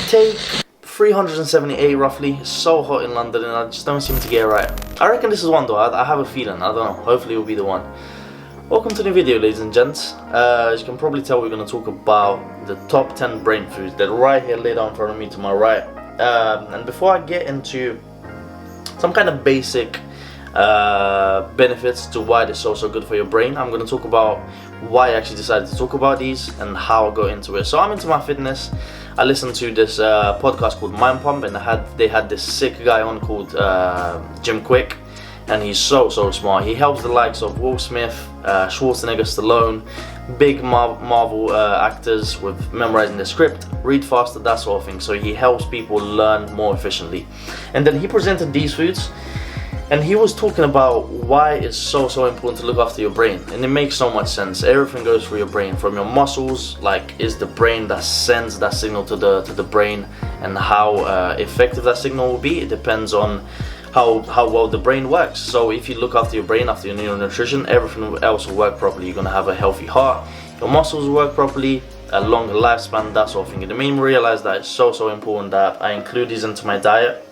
Take 378 roughly. It's so hot in London and I just don't seem to get it right. I reckon this is one though. I have a feeling. I don't know. Hopefully it will be the one. Welcome to the video, ladies and gents. As you can probably tell, we're going to talk about the top 10 brain foods. They're right here laid out in front of me to my right. And before I get into some kind of basic benefits to why they're so good for your brain, I'm going to talk about why I actually decided to talk about these and how I got into it. So I'm into my fitness. I listened to this podcast called Mind Pump, and they had this sick guy on called Jim Quick. And he's so smart. He helps the likes of Will Smith, Schwarzenegger, Stallone, big Marvel actors with memorizing the script, read faster, that sort of thing. So he helps people learn more efficiently. And then he presented these foods, and he was talking about why it's so important to look after your brain. And it makes so much sense. Everything goes through your brain, from your muscles, like is the brain that sends that signal to the brain, and how effective that signal will be. It depends on how well the brain works. So if you look after your brain, after your nutrition, everything else will work properly. You're going to have a healthy heart, your muscles work properly, a longer lifespan, that sort of thing. And it made me realize that it's so important that I include these into my diet.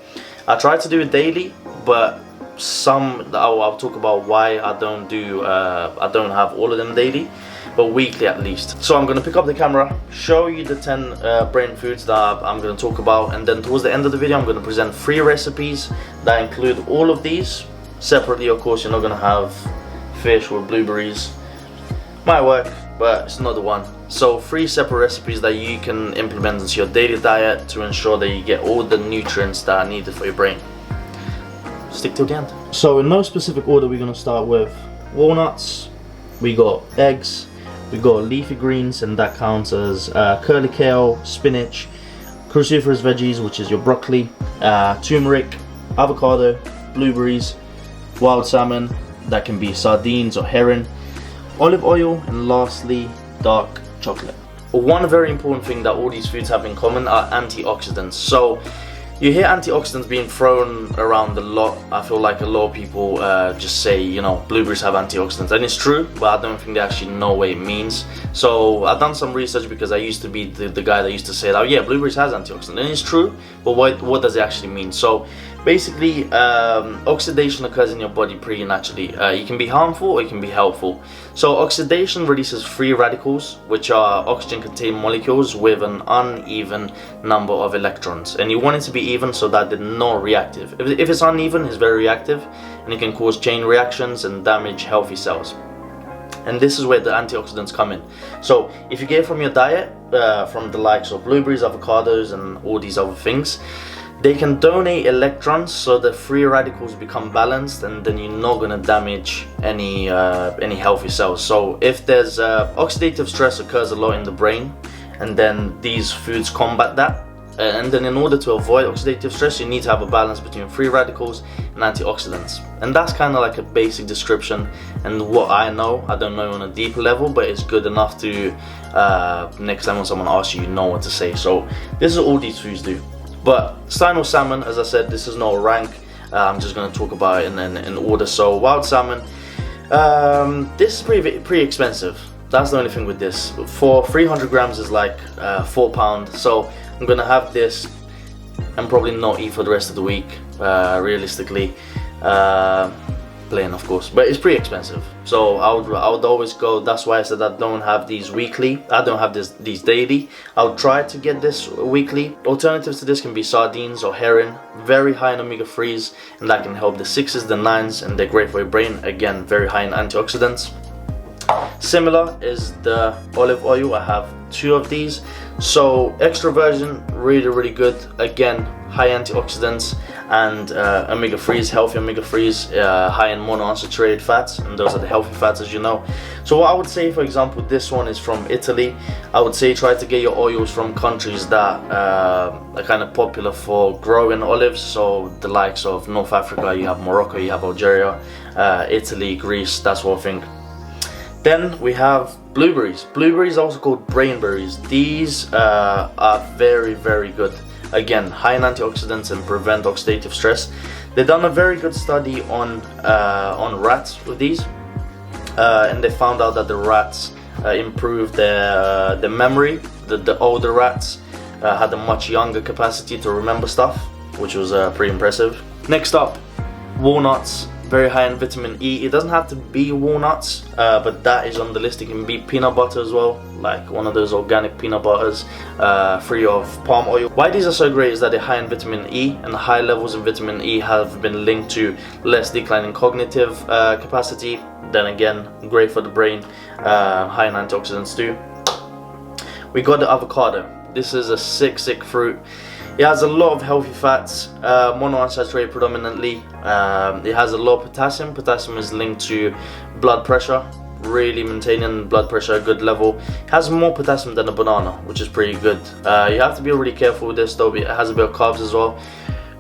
I try to do it daily, but I'll talk about why I don't have all of them daily, but weekly at least. So I'm going to pick up the camera, show you the 10 brain foods that I'm going to talk about, and then towards the end of the video I'm going to present 3 recipes that include all of these. Separately, of course, you're not going to have fish with blueberries. Might work, but it's not the one. So 3 separate recipes that you can implement into your daily diet to ensure that you get all the nutrients that are needed for your brain. Stick till the end. So in no specific order, we're going to start with walnuts, we got eggs, we got leafy greens, and that counts as curly kale, spinach, cruciferous veggies, which is your broccoli, turmeric, avocado, blueberries, wild salmon, that can be sardines or herring, olive oil, and lastly, dark chocolate. One very important thing that all these foods have in common are antioxidants. So you hear antioxidants being thrown around a lot. I feel like a lot of people just say, you know, blueberries have antioxidants, and it's true, but I don't think they actually know what it means. So I've done some research because I used to be the guy that used to say that, oh yeah, blueberries has antioxidants, and it's true, but what does it actually mean? So basically, oxidation occurs in your body pretty naturally. It can be harmful or it can be helpful. So oxidation releases free radicals, which are oxygen-containing molecules with an uneven number of electrons. And you want it to be even so that they're not reactive. If it's uneven, it's very reactive, and it can cause chain reactions and damage healthy cells. And this is where the antioxidants come in. So if you get it from your diet, from the likes of blueberries, avocados, and all these other things, they can donate electrons so the free radicals become balanced, and then you're not going to damage any healthy cells. So if there's oxidative stress occurs a lot in the brain, and then these foods combat that. And then in order to avoid oxidative stress, you need to have a balance between free radicals and antioxidants. And that's kind of like a basic description, and what I know. I don't know on a deeper level, but it's good enough to next time when someone asks you, you know what to say. So this is all these foods do. But starting with salmon, as I said, this is no rank. I'm just going to talk about it in order. So wild salmon, this is pretty expensive. That's the only thing with this. For 300 grams is like £4. So I'm going to have this and probably not eat for the rest of the week, realistically. Plain, of course, but it's pretty expensive. So I would always go. That's why I said I don't have these weekly. I don't have these daily. I would try to get this weekly. Alternatives to this can be sardines or herring, very high in omega-3s, and that can help the 6s, the 9s, and they're great for your brain. Again, very high in antioxidants. Similar is the olive oil. I have 2 of these. So extra virgin, really good. Again, high antioxidants and omega-3s, healthy omega-3s, high in monounsaturated fats, and those are the healthy fats, as you know. So what I would say, for example, this one is from Italy. I would say try to get your oils from countries that are kind of popular for growing olives. So the likes of North Africa, you have Morocco, you have Algeria, Italy, Greece, that sort of thing. Then we have blueberries. Blueberries are also called brainberries. These are very good. Again, high in antioxidants and prevent oxidative stress. They've done a very good study on rats with these, and they found out that the rats improved their memory. The older rats had a much younger capacity to remember stuff, which was pretty impressive. Next up, walnuts. Very high in vitamin E. It doesn't have to be walnuts, but that is on the list. It can be peanut butter as well, like one of those organic peanut butters, free of palm oil. Why these are so great is that they're high in vitamin E, and high levels of vitamin E have been linked to less decline in cognitive capacity. Then again, great for the brain, high in antioxidants too. We got the avocado. This is a sick fruit. It has a lot of healthy fats, monounsaturated predominantly. It has a lot of potassium. Potassium is linked to blood pressure, really maintaining blood pressure at a good level. It has more potassium than a banana, which is pretty good. You have to be really careful with this though. It has a bit of carbs as well.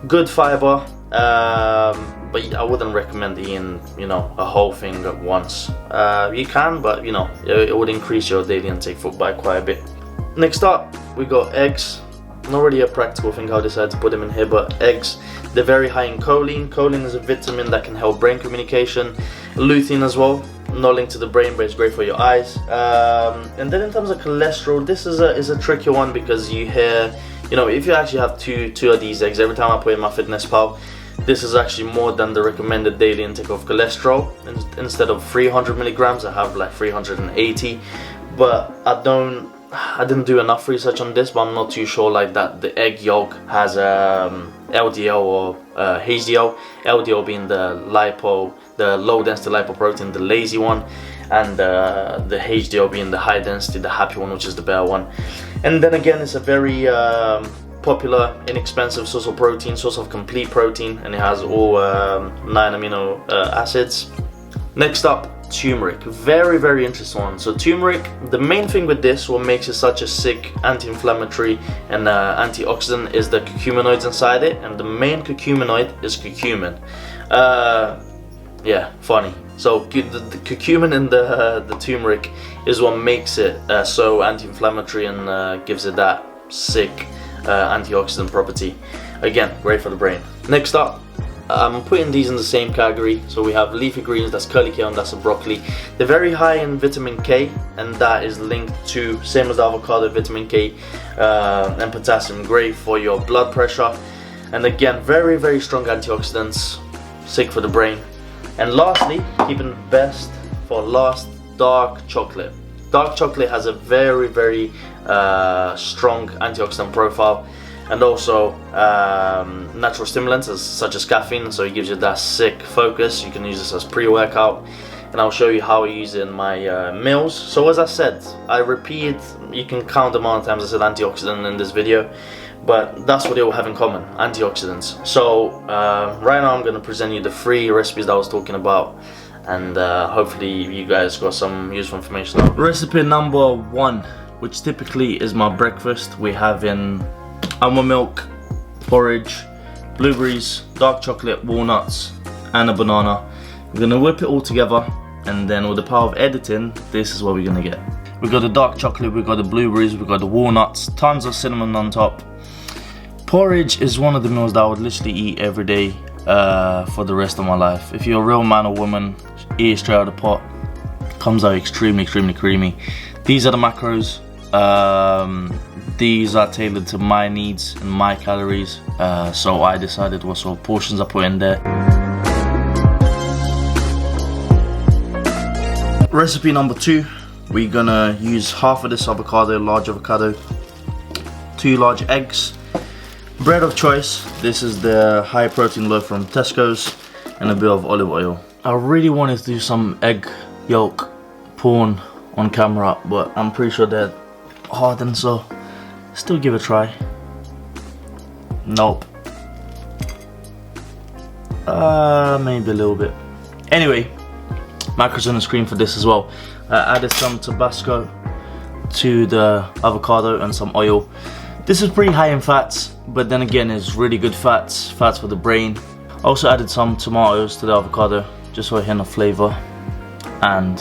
Good fiber, but I wouldn't recommend eating, you know, a whole thing at once. You can, but you know, it would increase your daily intake by quite a bit. Next up, we got eggs. Not really a practical thing how I decided to put them in here, but eggs, they're very high in choline. Choline is a vitamin that can help brain communication. Lutein as well, not linked to the brain, but it's great for your eyes. And then in terms of cholesterol, this is a tricky one, because you hear, you know, if you actually have two of these eggs, every time I put in my Fitness Pal, this is actually more than the recommended daily intake of cholesterol. Instead of 300 milligrams, I have like 380, but I didn't do enough research on this, but I'm not too sure like that the egg yolk has LDL or HDL. LDL being the low density lipoprotein, the lazy one, and the HDL being the high density, the happy one, which is the better one. And then again, it's a very popular, inexpensive source of protein, source of complete protein, and it has all 9 amino acids. Next up, turmeric. Very interesting one. So turmeric, the main thing with this, what makes it such a sick anti-inflammatory and antioxidant, is the curcuminoids inside it, and the main curcuminoid is curcumin. Yeah, funny. So the curcumin in the turmeric is what makes it so anti-inflammatory and gives it that sick antioxidant property. Again, great for the brain. Next up, I'm putting these in the same category. So we have leafy greens, that's curly kale, and that's a broccoli. They're very high in vitamin K, and that is linked to, same as the avocado, vitamin K and potassium, great for your blood pressure. And again, very strong antioxidants, sick for the brain. And lastly, keeping the best for last, dark chocolate. Dark chocolate has a very strong antioxidant profile, and also natural stimulants such as caffeine, so it gives you that sick focus. You can use this as pre-workout, and I'll show you how I use it in my meals. So as I said, I repeat, you can count the amount of times I said antioxidant in this video, but that's what they all have in common, antioxidants. So right now I'm going to present you the 3 recipes that I was talking about, and hopefully you guys got some useful information. Recipe number 1, which typically is my breakfast, we have in almond milk, porridge, blueberries, dark chocolate, walnuts, and a banana. We're gonna whip it all together, and then with the power of editing, this is what we're gonna get. We got the dark chocolate, we got the blueberries, we got the walnuts, tons of cinnamon on top. Porridge is one of the meals that I would literally eat every day for the rest of my life. If you're a real man or woman, eat it straight out of the pot. Comes out extremely creamy. These are the macros. These are tailored to my needs and my calories, so I decided what sort of portions I put in there. Recipe number 2, we're gonna use half of this avocado, large avocado, 2 large eggs, bread of choice. This is the high protein loaf from Tesco's, and a bit of olive oil. I really wanted to do some egg yolk porn on camera, but I'm pretty sure they're hardened, so still give it a try. Nope. Maybe a little bit. Anyway, macros on the screen for this as well. I added some Tabasco to the avocado and some oil. This is pretty high in fats, but then again it's really good fats for the brain. Also added some tomatoes to the avocado, just for a hint of flavor. And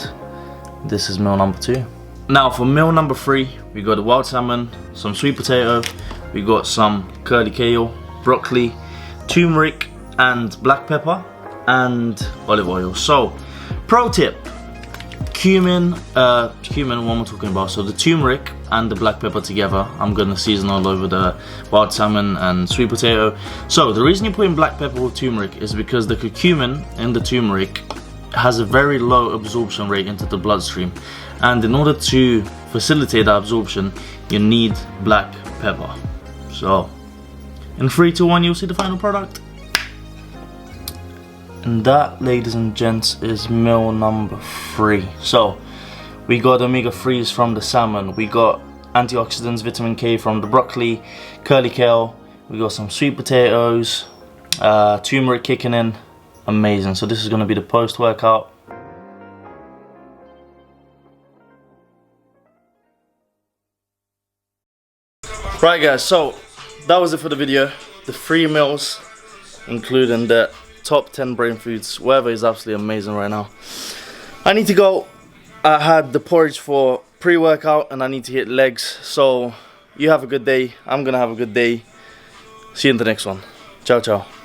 this is meal number 2. Now for meal number 3, we got the wild salmon, some sweet potato, we got some curly kale, broccoli, turmeric and black pepper, and olive oil. So, pro tip, cumin, what am I talking about? So the turmeric and the black pepper together. I'm gonna season all over the wild salmon and sweet potato. So the reason you're putting black pepper with turmeric is because the curcumin in the turmeric has a very low absorption rate into the bloodstream, and in order to facilitate that absorption you need black pepper. So in 3, 2, 1 you'll see the final product. And that, ladies and gents, is meal number 3. So we got omega-3s from the salmon, we got antioxidants, vitamin K from the broccoli, curly kale, we got some sweet potatoes, turmeric kicking in. Amazing. So this is going to be the post-workout. Right guys, so that was it for the video. The 3 meals, including the top 10 brain foods. Weather is absolutely amazing right now. I need to go. I had the porridge for pre-workout and I need to hit legs. So you have a good day. I'm gonna have a good day. See you in the next one. Ciao, ciao.